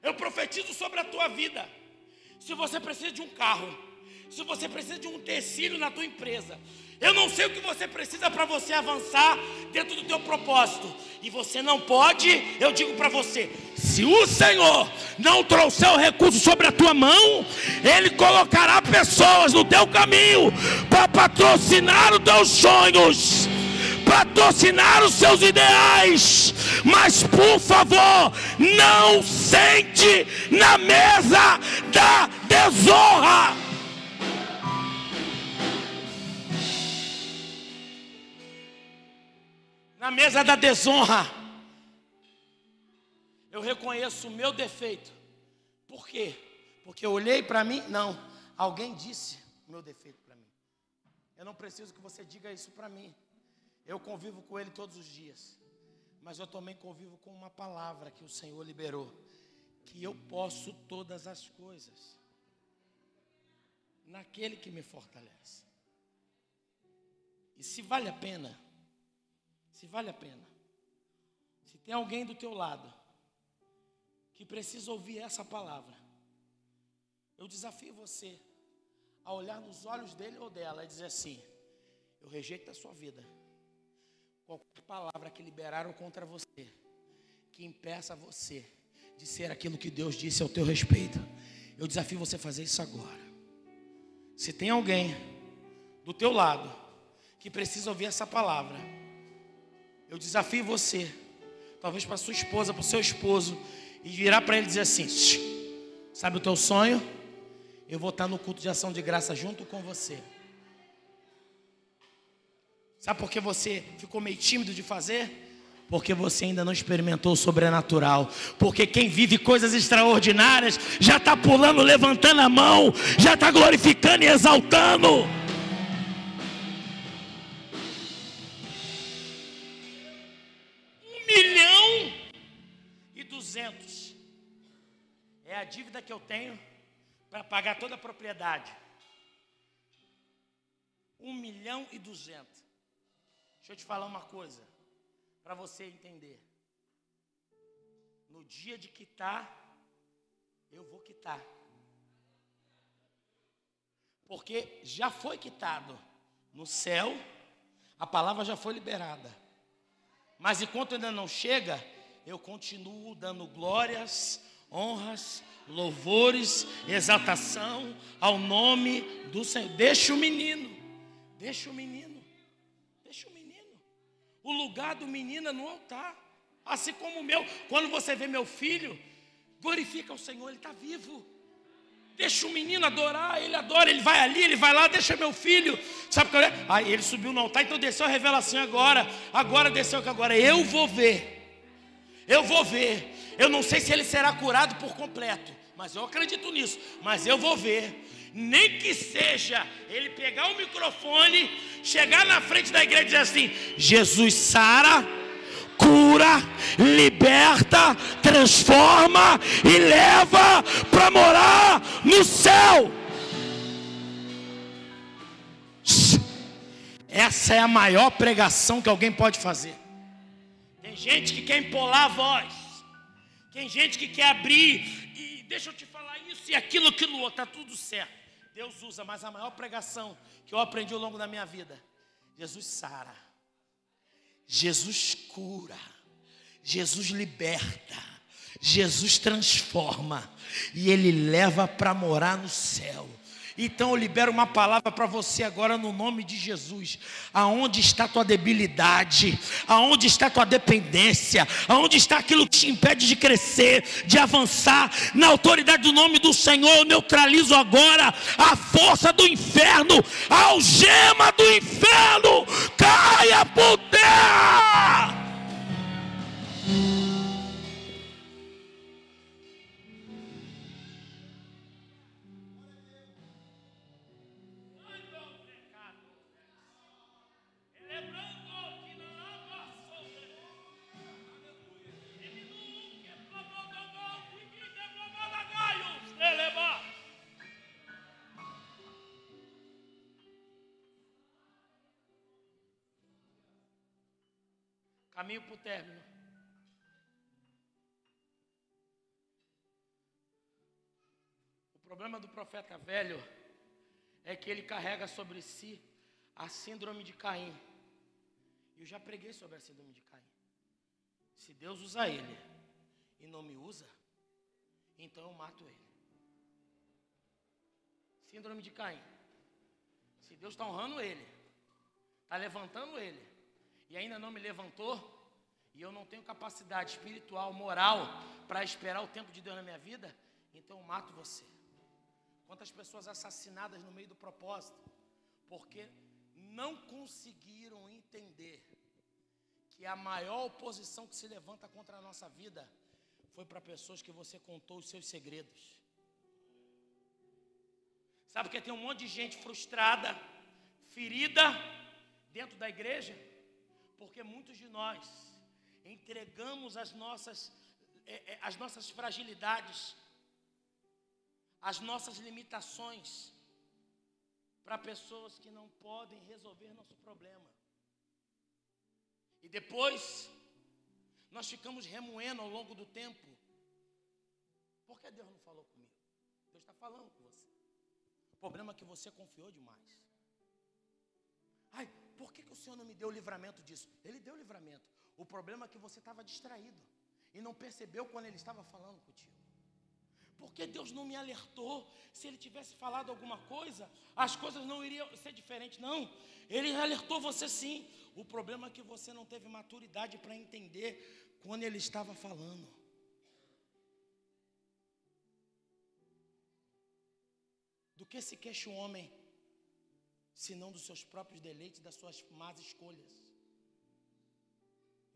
[SPEAKER 1] Eu profetizo sobre a tua vida. Se você precisa de um carro, se você precisa de um utensílio na tua empresa, eu não sei o que você precisa para você avançar dentro do teu propósito. E você não pode, eu digo para você, se o Senhor não trouxer o recurso sobre a tua mão, Ele colocará pessoas no teu caminho para patrocinar os teus sonhos, patrocinar os seus ideais, mas por favor, não sente na mesa da desonra. Na mesa da desonra, eu reconheço o meu defeito. Por quê? Porque eu olhei para mim, não, alguém disse o meu defeito para mim. Eu não preciso que você diga isso para mim. Eu convivo com ele todos os dias, mas eu também convivo com uma palavra que o Senhor liberou, que eu posso todas as coisas naquele que me fortalece. E se vale a pena se vale a pena. Se tem alguém do teu lado que precisa ouvir essa palavra, eu desafio você a olhar nos olhos dele ou dela e dizer assim: eu rejeito a sua vida qualquer palavra que liberaram contra você, que impeça você de ser aquilo que Deus disse ao teu respeito. Eu desafio você a fazer isso agora. Se tem alguém do teu lado que precisa ouvir essa palavra, eu desafio você, talvez para sua esposa, para o seu esposo, e virar para ele e dizer assim: sabe o teu sonho? Eu vou estar no culto de ação de graça junto com você. Sabe por que você ficou meio tímido de fazer? Porque você ainda não experimentou o sobrenatural. Porque quem vive coisas extraordinárias já está pulando, levantando a mão, já está glorificando e exaltando. 1.200.000 é a dívida que eu tenho para pagar toda a propriedade. 1.200.000. Deixa eu te falar uma coisa, para você entender. No dia de quitar, eu vou quitar. Porque já foi quitado. No céu, a palavra já foi liberada. Mas enquanto ainda não chega, eu continuo dando glórias, honras, louvores, exaltação ao nome do Senhor. Deixa o menino. O lugar do menino é no altar. Assim como o meu. Quando você vê meu filho, glorifica o Senhor, ele está vivo. Deixa o menino adorar, ele adora, ele vai ali, ele vai lá, deixa meu filho. Sabe o que é? Aí ele subiu no altar, então desceu a revelação agora. Agora desceu que agora eu vou ver. Eu não sei se ele será curado por completo, mas eu acredito nisso. Mas eu vou ver. Nem que seja ele pegar o microfone, chegar na frente da igreja e dizer assim: Jesus sara, cura, liberta, transforma e leva para morar no céu. Essa é a maior pregação que alguém pode fazer. Tem gente que quer empolar a voz, tem gente que quer abrir e deixa eu te falar isso e aquilo outro, está tudo certo. Deus usa, mas a maior pregação que eu aprendi ao longo da minha vida: Jesus sara, Jesus cura, Jesus liberta, Jesus transforma e Ele leva para morar no céu. Então eu libero uma palavra para você agora no nome de Jesus. Aonde está tua debilidade? Aonde está tua dependência? Aonde está aquilo que te impede de crescer, de avançar? Na autoridade do nome do Senhor, eu neutralizo agora a força do inferno, a algema do inferno, caia por terra. Caminho para o término. O problema do profeta velho é que ele carrega sobre si a síndrome de Caim. Eu já preguei sobre a síndrome de Caim. Se Deus usa ele e não me usa, então eu mato ele. Síndrome de Caim. Se Deus está honrando ele, está levantando ele, e ainda não me levantou, e eu não tenho capacidade espiritual, moral, para esperar o tempo de Deus na minha vida, então eu mato você. Quantas pessoas assassinadas no meio do propósito, porque não conseguiram entender que a maior oposição que se levanta contra a nossa vida foi para pessoas que você contou os seus segredos. Sabe que tem um monte de gente frustrada, ferida dentro da igreja? Porque muitos de nós entregamos as nossas fragilidades, as nossas limitações para pessoas que não podem resolver nosso problema. E depois, nós ficamos remoendo ao longo do tempo. Por que Deus não falou comigo? Deus está falando com você. O problema é que você confiou demais. Ai, por que o Senhor não me deu o livramento disso? Ele deu o livramento. O problema é que você estava distraído e não percebeu quando Ele estava falando contigo. Por que Deus não me alertou? Se Ele tivesse falado alguma coisa, as coisas não iriam ser diferentes. Não, Ele alertou você sim. O problema é que você não teve maturidade para entender quando Ele estava falando. Do que se queixa o homem, senão dos seus próprios deleites, das suas más escolhas?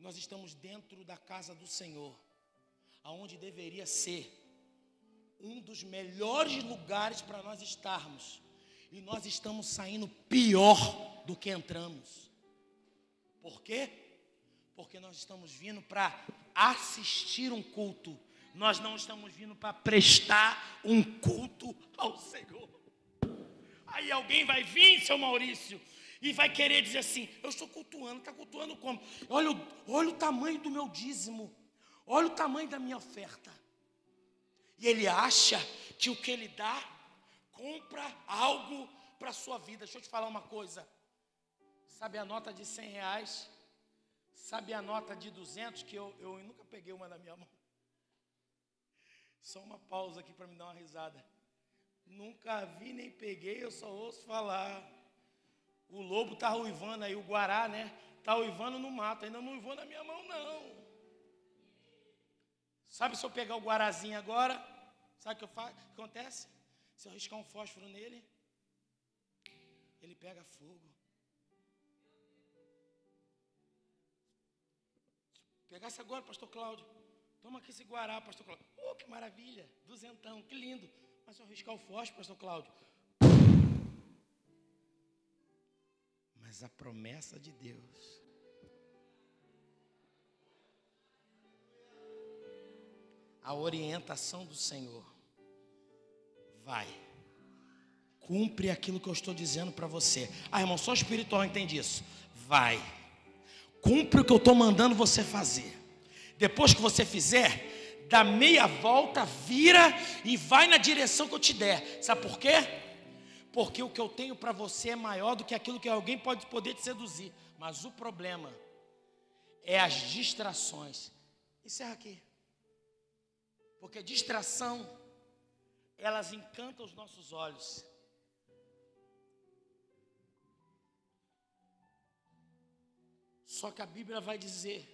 [SPEAKER 1] Nós estamos dentro da casa do Senhor, aonde deveria ser um dos melhores lugares para nós estarmos, e nós estamos saindo pior do que entramos. Por quê? Porque nós estamos vindo para assistir um culto, nós não estamos vindo para prestar um culto ao Senhor. Aí alguém vai vir, seu Maurício, e vai querer dizer assim: eu estou cultuando. Está cultuando como? Olha o tamanho do meu dízimo, olha o tamanho da minha oferta. E ele acha que o que ele dá compra algo para a sua vida. Deixa eu te falar uma coisa. Sabe a nota de R$100? Sabe a nota de 200? Que eu nunca peguei uma na minha mão. Só uma pausa aqui para me dar uma risada. Nunca vi nem peguei, eu só ouço falar. O lobo está uivando aí, o guará, né? Está uivando no mato, ainda não uivou na minha mão, não. Sabe, se eu pegar o guarazinho agora, sabe o que eu faço? O que acontece? Se eu riscar um fósforo nele, ele pega fogo. Pegasse agora, pastor Cláudio. Toma aqui esse guará, pastor Cláudio. Oh, que maravilha, 200, que lindo. Mas se eu riscar o fósforo, pastor Cláudio. Mas a promessa de Deus, a orientação do Senhor, vai, cumpre aquilo que eu estou dizendo para você. Ah, irmão, só espiritual entende isso. Vai, cumpre o que eu estou mandando você fazer. Depois que você fizer, dá meia volta, vira e vai na direção que eu te der. Sabe por quê? Porque o que eu tenho para você é maior do que aquilo que alguém pode poder te seduzir. Mas o problema é as distrações. Encerra aqui. Porque distração, elas encantam os nossos olhos. Só que a Bíblia vai dizer,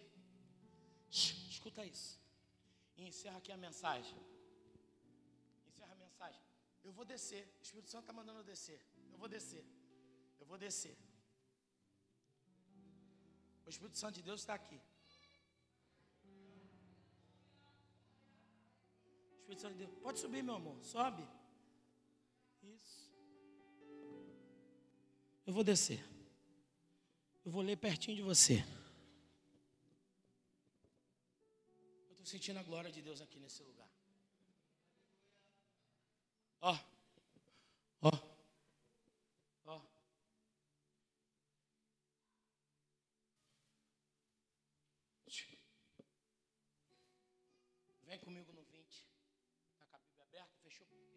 [SPEAKER 1] escuta isso, e encerra aqui a mensagem. Encerra a mensagem. Eu vou descer, o Espírito Santo está mandando eu descer. Eu vou descer. O Espírito Santo de Deus está aqui. Espírito Santo de Deus, pode subir, meu amor, sobe. Isso. Eu vou descer. Eu vou ler pertinho de você. Eu estou sentindo a glória de Deus aqui nesse lugar. Ó. Vem comigo no 20. Está com a Bíblia aberta, fechou por quê?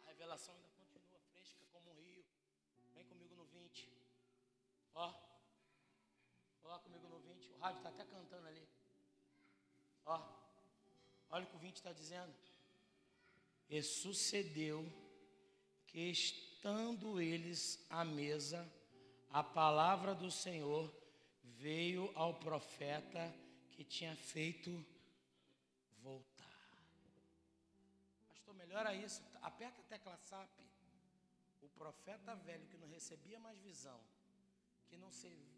[SPEAKER 1] A revelação ainda continua fresca como um rio. Vem comigo no 20. Ó comigo no 20. O rádio está até cantando ali. Olha o que o 20 está dizendo. E sucedeu que, estando eles à mesa, a palavra do Senhor veio ao profeta que tinha feito voltar. Pastor, melhora isso. Aperta a tecla SAP. O profeta velho que não recebia mais visão, que não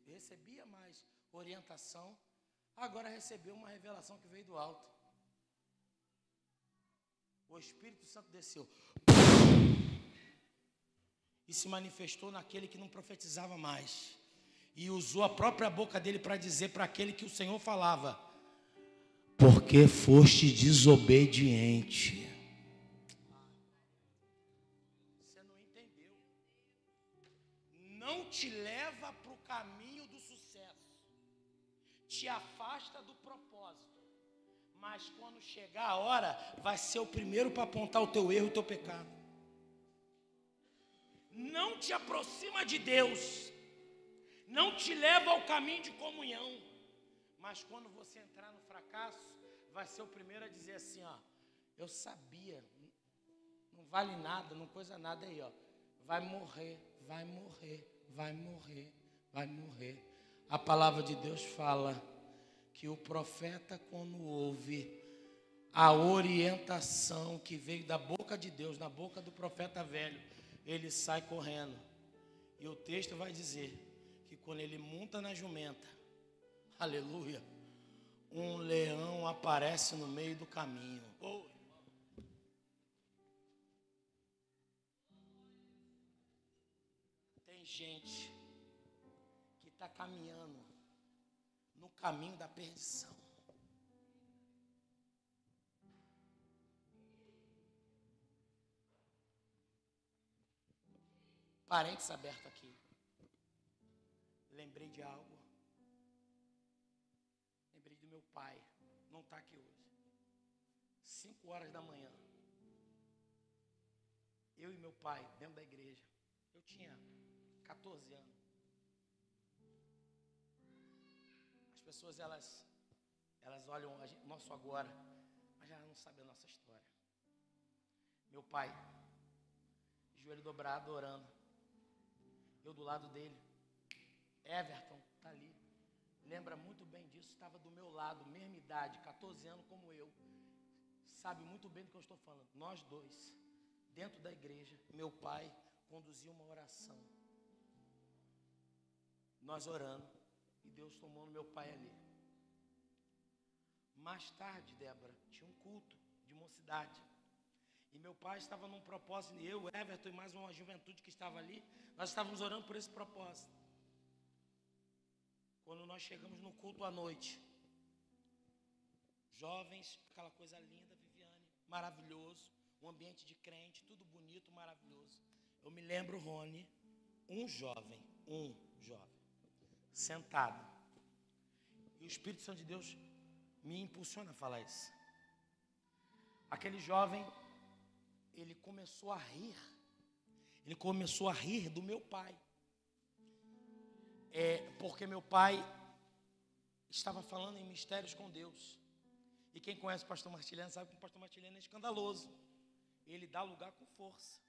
[SPEAKER 1] recebia mais orientação, agora recebeu uma revelação que veio do alto. O Espírito Santo desceu e se manifestou naquele que não profetizava mais, e usou a própria boca dele para dizer para aquele que o Senhor falava: porque foste desobediente. Você não entendeu. Não te leva para o caminho do sucesso. Mas quando chegar a hora, vai ser o primeiro para apontar o teu erro e o teu pecado. Não te aproxima de Deus, não te leva ao caminho de comunhão. Mas quando você entrar no fracasso, vai ser o primeiro a dizer assim, ó, eu sabia, não vale nada, não coisa nada aí, ó. Vai morrer, vai morrer, vai morrer, vai morrer. A palavra de Deus fala que o profeta, quando ouve a orientação que veio da boca de Deus, na boca do profeta velho, ele sai correndo. E o texto vai dizer que quando ele monta na jumenta, aleluia, um leão aparece no meio do caminho. Oh. Tem gente que está caminhando no caminho da perdição. Parênteses aberto aqui. Lembrei de algo. Lembrei do meu pai. Não está aqui hoje. 5 horas da manhã. Eu e meu pai, dentro da igreja. Eu tinha 14 anos. As pessoas, elas olham o nosso agora, mas já não sabem a nossa história. Meu pai, joelho dobrado, orando. Eu do lado dele. Everton está ali. Lembra muito bem disso, estava do meu lado, mesma idade, 14 anos como eu. Sabe muito bem do que eu estou falando. Nós dois, dentro da igreja, meu pai conduziu uma oração. Nós orando, e Deus tomou no meu pai ali. Mais tarde, Débora, tinha um culto de mocidade. E meu pai estava num propósito, e eu, Everton e mais uma juventude que estava ali, nós estávamos orando por esse propósito. Quando nós chegamos no culto à noite, jovens, aquela coisa linda, Viviane, maravilhoso, um ambiente de crente, tudo bonito, maravilhoso. Eu me lembro, Rony, um jovem, sentado. E o Espírito Santo de Deus me impulsiona a falar isso. Aquele jovem, ele começou a rir. Ele começou a rir do meu pai. Porque meu pai estava falando em mistérios com Deus. E quem conhece o pastor Martiliano sabe que o pastor Martiliano é escandaloso. Ele dá lugar com força.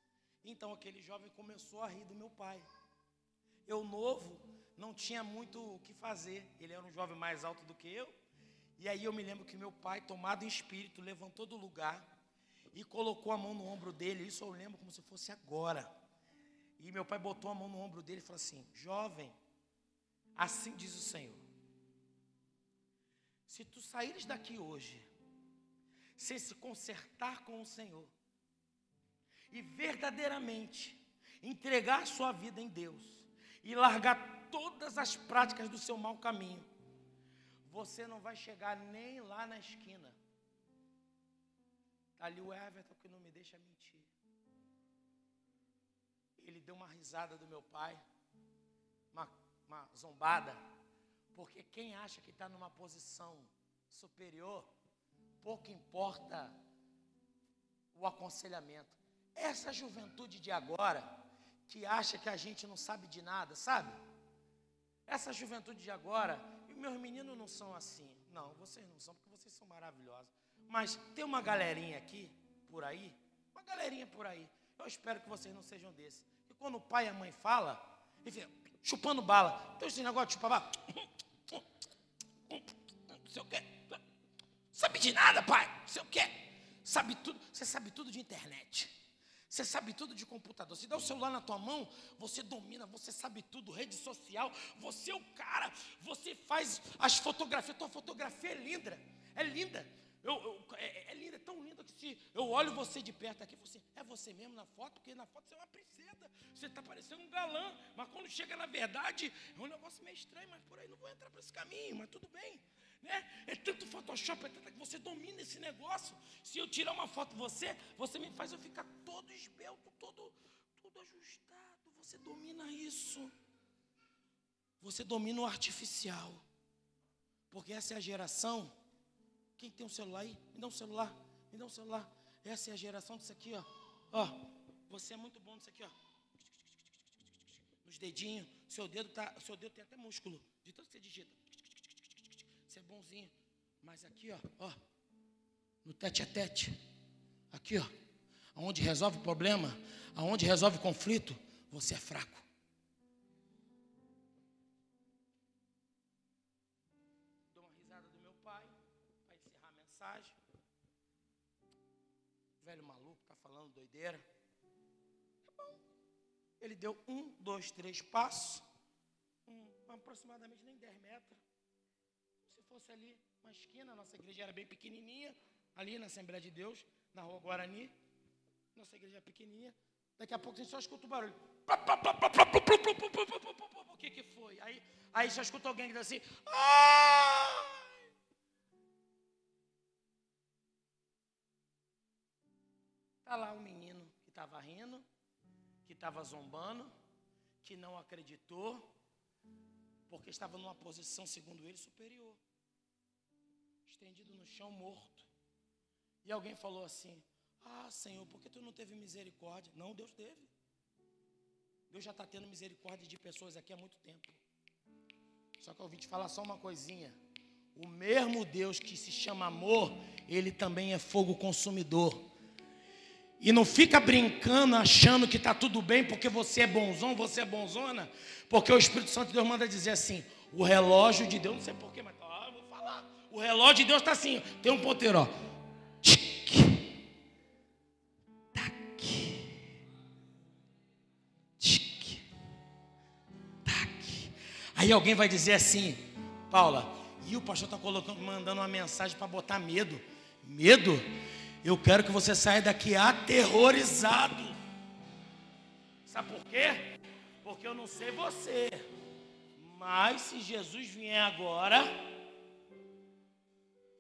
[SPEAKER 1] Então aquele jovem começou a rir do meu pai. Eu novo, não tinha muito o que fazer. Ele era um jovem mais alto do que eu. E aí eu me lembro que meu pai, tomado em espírito, levantou do lugar e colocou a mão no ombro dele. Isso eu lembro como se fosse agora. E meu pai botou a mão no ombro dele e falou assim: jovem, assim diz o Senhor, se tu saíres daqui hoje, sem se consertar com o Senhor, e verdadeiramente entregar a sua vida em Deus, e largar todas as práticas do seu mau caminho, você não vai chegar nem lá na esquina. Está ali o Everton que não me deixa mentir. Ele deu uma risada do meu pai, uma zombada, porque quem acha que está numa posição superior, pouco importa o aconselhamento. Essa juventude de agora, que acha que a gente não sabe de nada, sabe? Essa juventude de agora, e meus meninos não são assim. Não, vocês não são, porque vocês são maravilhosos. Mas tem uma galerinha aqui, por aí, uma galerinha por aí. Eu espero que vocês não sejam desses. E quando o pai e a mãe falam, ele fica chupando bala. Então esse negócio de chupar bala, não sei o quê. Sabe de nada, pai, não sei o quê. Sabe tudo, você sabe tudo de internet. Você sabe tudo de computador. Se dá o celular na tua mão, você domina, você sabe tudo, rede social, você é o cara, você faz as fotografias, tua fotografia é linda, é linda. É linda, é tão linda que se eu olho você de perto aqui, é você mesmo na foto, porque na foto você é uma princesa, você está parecendo um galã, mas quando chega na verdade, é um negócio meio estranho, mas por aí não vou entrar por esse caminho, mas tudo bem. Né? É tanto Photoshop, é tanto que você domina esse negócio. Se eu tirar uma foto de você me faz eu ficar todo esbelto, todo ajustado. Você domina isso. Você domina o artificial. Porque essa é a geração Quem tem um celular aí? Me dá um celular. Me dá um celular. Essa é a geração disso aqui, ó. Ó, você é muito bom nisso aqui, ó. Nos dedinhos. Seu dedo tem até músculo. De tanto que você digita. Você é bonzinho. Mas aqui, ó. No tete a tete. Aqui, ó. Onde resolve o problema, aonde resolve o conflito, você é fraco. Dou uma risada do meu pai, para encerrar a mensagem. Velho maluco, tá falando doideira. Tá bom. Ele deu 1, 2, 3 passos, aproximadamente nem 10 metros. Se fosse ali, uma esquina, nossa igreja era bem pequenininha, ali na Assembleia de Deus, na Rua Guarani. Nossa igreja é pequenininha. Daqui a pouco a gente só escuta o barulho. O que foi? Aí só escuta alguém que diz assim. Ai! Está lá um menino que estava rindo, que estava zombando, que não acreditou, porque estava numa posição, segundo ele, superior. Estendido no chão, morto. E alguém falou assim: ah, Senhor, por que tu não teve misericórdia? Não, Deus teve. Deus já está tendo misericórdia de pessoas aqui há muito tempo. Só que eu ouvi te falar só uma coisinha. O mesmo Deus que se chama amor, Ele também é fogo consumidor. E não fica brincando, achando que está tudo bem, porque você é bonzão, você é bonzona. Porque o Espírito Santo de Deus manda dizer assim: o relógio de Deus, não sei porquê, mas eu vou falar. O relógio de Deus está assim, tem um ponteiro, ó. Aí alguém vai dizer assim: Paula, e o pastor está mandando uma mensagem para botar medo. Medo? Eu quero que você saia daqui aterrorizado. Sabe por quê? Porque eu não sei você, mas se Jesus vier agora,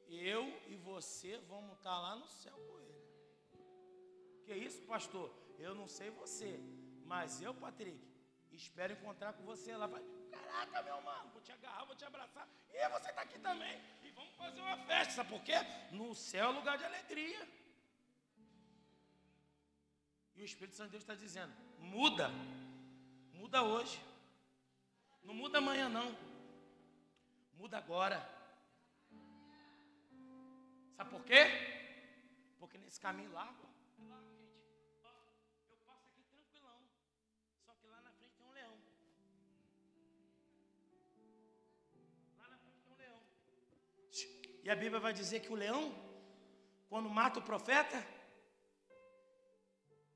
[SPEAKER 1] eu e você vamos estar lá no céu com Ele. Que isso, pastor? Eu não sei você, mas eu, Patrick, espero encontrar com você lá. Caraca, meu mano, vou te agarrar, vou te abraçar. E você está aqui também. E vamos fazer uma festa, sabe por quê? No céu é lugar de alegria. E o Espírito Santo de Deus está dizendo: muda. Muda hoje. Não muda amanhã, não. Muda agora. Sabe por quê? Porque nesse caminho lá, gente, eu passo aqui tranquilão. Só que lá na frente tem um leão. E a Bíblia vai dizer que o leão, quando mata o profeta,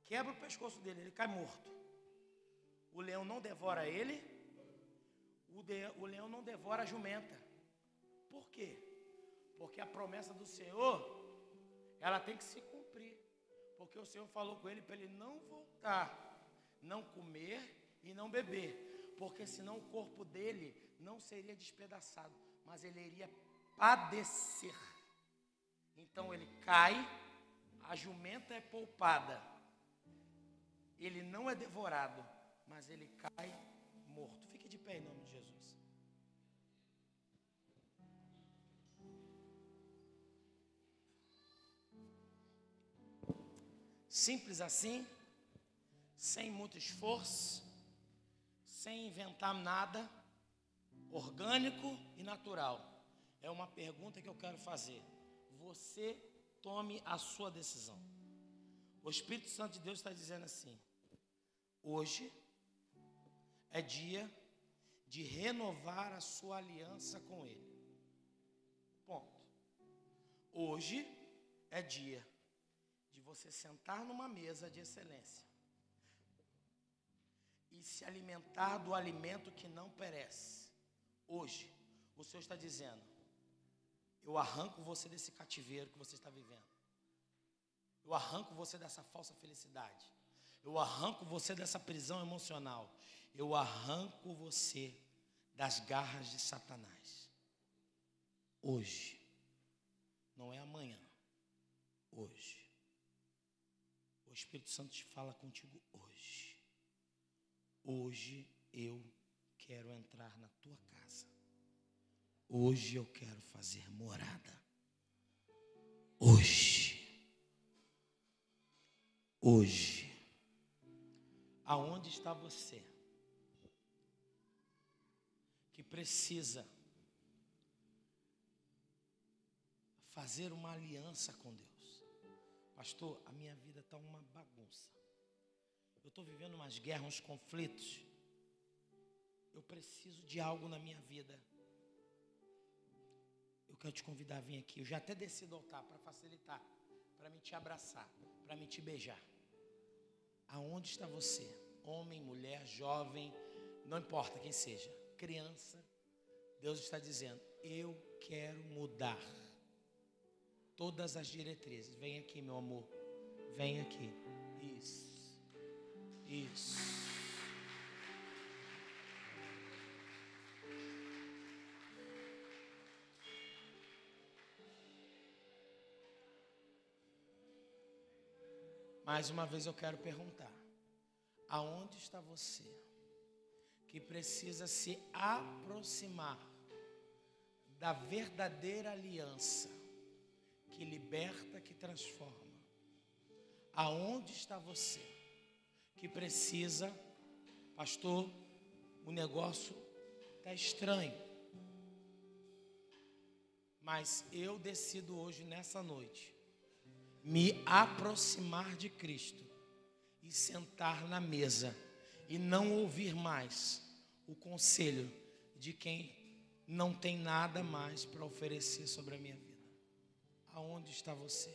[SPEAKER 1] quebra o pescoço dele, ele cai morto. O leão não devora ele, o leão não devora a jumenta. Por quê? Porque a promessa do Senhor, ela tem que se cumprir. Porque o Senhor falou com ele para ele não voltar, não comer e não beber. Porque senão o corpo dele não seria despedaçado, mas ele iria padecer. Então ele cai, a jumenta é poupada, ele não é devorado, mas ele cai morto. Fique de pé em nome de Jesus. Simples assim, sem muito esforço, sem inventar nada, orgânico e natural. É uma pergunta que eu quero fazer. Você tome a sua decisão. O Espírito Santo de Deus está dizendo assim: hoje é dia de renovar a sua aliança com Ele. Ponto. Hoje é dia de você sentar numa mesa de excelência e se alimentar do alimento que não perece. Hoje, o Senhor está dizendo: eu arranco você desse cativeiro que você está vivendo. Eu arranco você dessa falsa felicidade. Eu arranco você dessa prisão emocional. Eu arranco você das garras de Satanás. Hoje. Não é amanhã. Hoje. O Espírito Santo te fala contigo hoje. Hoje eu quero entrar na tua casa. Hoje eu quero fazer morada. Hoje, aonde está você que precisa fazer uma aliança com Deus? Pastor, a minha vida está uma bagunça. Eu estou vivendo umas guerras, uns conflitos. Eu preciso de algo na minha vida. Eu quero te convidar a vir aqui. Eu já até desci do altar para facilitar, para me te abraçar, para me te beijar. Aonde está você? Homem, mulher, jovem, não importa quem seja, criança. Deus está dizendo: eu quero mudar todas as diretrizes. Vem aqui, meu amor. Vem aqui. Isso. Mais uma vez eu quero perguntar: aonde está você que precisa se aproximar da verdadeira aliança que liberta, que transforma? Aonde está você que precisa, pastor, o negócio está estranho, mas eu decido hoje, nessa noite, me aproximar de Cristo e sentar na mesa e não ouvir mais o conselho de quem não tem nada mais para oferecer sobre a minha vida. Aonde está você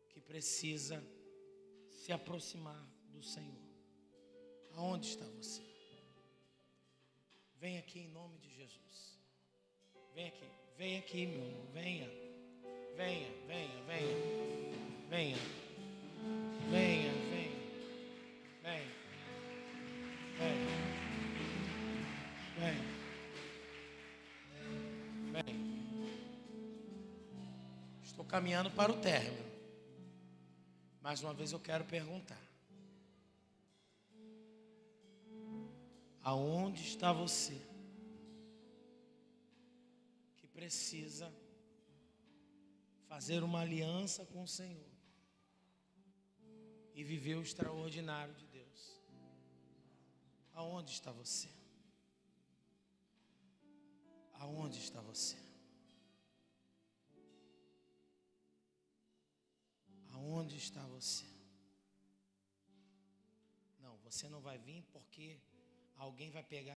[SPEAKER 1] que precisa se aproximar do Senhor? Aonde está você? Vem aqui em nome de Jesus. Vem aqui, meu amor. Venha. Estou caminhando para o término. Mais uma vez eu quero perguntar: aonde está você que precisa fazer uma aliança com o Senhor e viver o extraordinário de Deus? Aonde está você? Aonde está você? Aonde está você? Não, você não vai vir porque alguém vai pegar